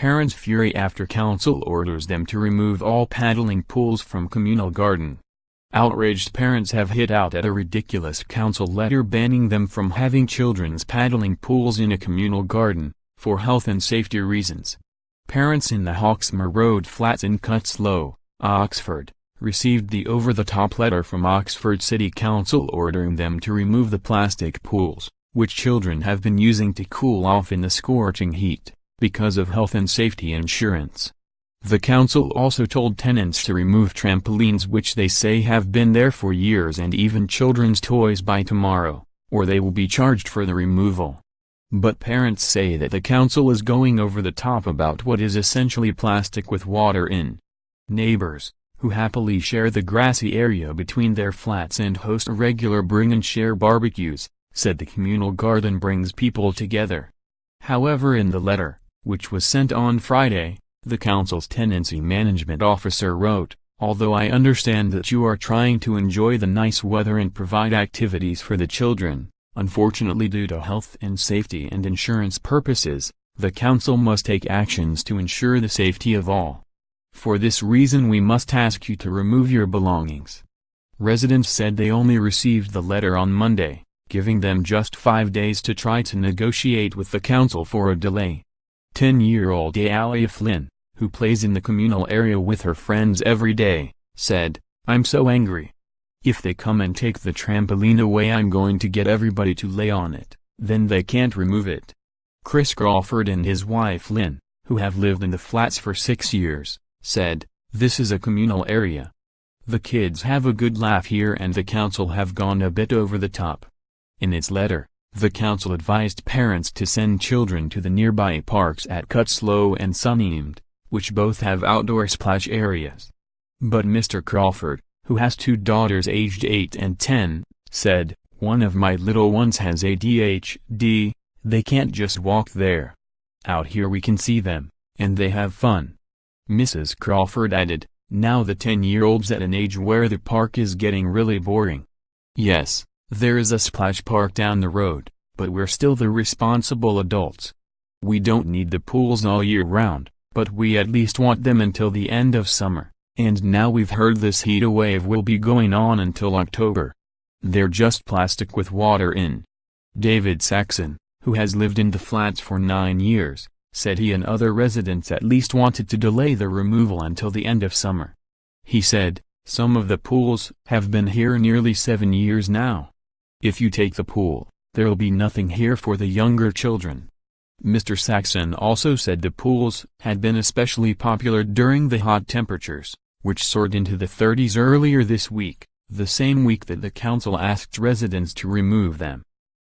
Parents fury after council orders them to remove all paddling pools from communal garden. Outraged parents have hit out at a ridiculous council letter banning them from having children's paddling pools in a communal garden, for health and safety reasons. Parents in the Hawksmoor Road flats in Cutslow, Oxford, received the over-the-top letter from Oxford City Council ordering them to remove the plastic pools, which children have been using to cool off in the scorching heat, because of health and safety insurance. The council also told tenants to remove trampolines which they say have been there for years and even children's toys by tomorrow, or they will be charged for the removal. But parents say that the council is going over the top about what is essentially plastic with water in. Neighbors, who happily share the grassy area between their flats and host regular bring and share barbecues, said the communal garden brings people together. However, in the letter, which was sent on Friday, the council's tenancy management officer wrote, "Although I understand that you are trying to enjoy the nice weather and provide activities for the children, unfortunately due to health and safety and insurance purposes, the council must take actions to ensure the safety of all. For this reason we must ask you to remove your belongings." Residents said they only received the letter on Monday, giving them just 5 days to try to negotiate with the council for a delay. 10-year-old Alia Flynn, who plays in the communal area with her friends every day, said, "I'm so angry. If they come and take the trampoline away, I'm going to get everybody to lay on it, then they can't remove it." Chris Crawford and his wife Lynn, who have lived in the flats for 6 years, said, "This is a communal area. The kids have a good laugh here and the council have gone a bit over the top." In its letter, the council advised parents to send children to the nearby parks at Cutslow and Sunnymede, which both have outdoor splash areas. But Mr. Crawford, who has 2 daughters aged 8 and 10, said, "One of my little ones has ADHD, they can't just walk there. Out here we can see them, and they have fun." Mrs. Crawford added, "Now the 10-year-old's at an age where the park is getting really boring. Yes, there is a splash park down the road, but we're still the responsible adults. We don't need the pools all year round, but we at least want them until the end of summer, and now we've heard this heat wave will be going on until October. They're just plastic with water in." David Saxon, who has lived in the flats for 9 years, said he and other residents at least wanted to delay the removal until the end of summer. He said, "Some of the pools have been here nearly 7 years now. If you take the pool, there'll be nothing here for the younger children." Mr. Saxon also said the pools had been especially popular during the hot temperatures, which soared into the 30s earlier this week, the same week that the council asked residents to remove them.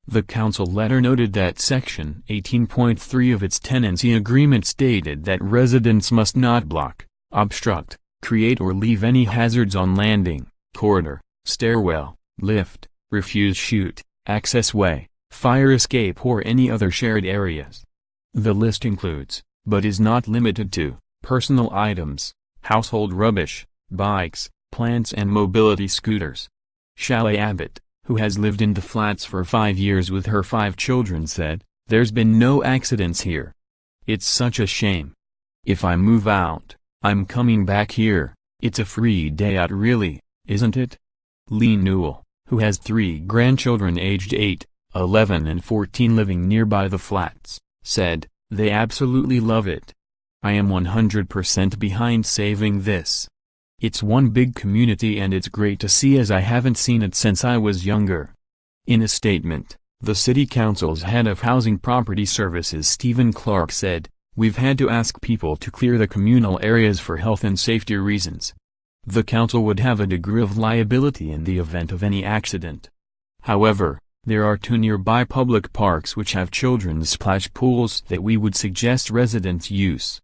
The council letter noted that Section 18.3 of its tenancy agreement stated that residents must not block, obstruct, create or leave any hazards on landing, corridor, stairwell, lift, refuse chute, access way, fire escape or any other shared areas. The list includes, but is not limited to, personal items, household rubbish, bikes, plants and mobility scooters. Shelley Abbott, who has lived in the flats for 5 years with her 5 children, said, "There's been no accidents here. It's such a shame. If I move out, I'm coming back here. It's a free day out really, isn't it?" Lee Newell, who has 3 grandchildren aged 8, 11 and 14 living nearby the flats, said, "They absolutely love it. I am 100% behind saving this. It's one big community and it's great to see as I haven't seen it since I was younger." In a statement, the City Council's head of Housing Property Services Stephen Clark said, "We've had to ask people to clear the communal areas for health and safety reasons. The council would have a degree of liability in the event of any accident. However, there are 2 nearby public parks which have children's splash pools that we would suggest residents use.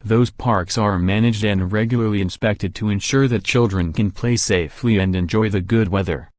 Those parks are managed and regularly inspected to ensure that children can play safely and enjoy the good weather."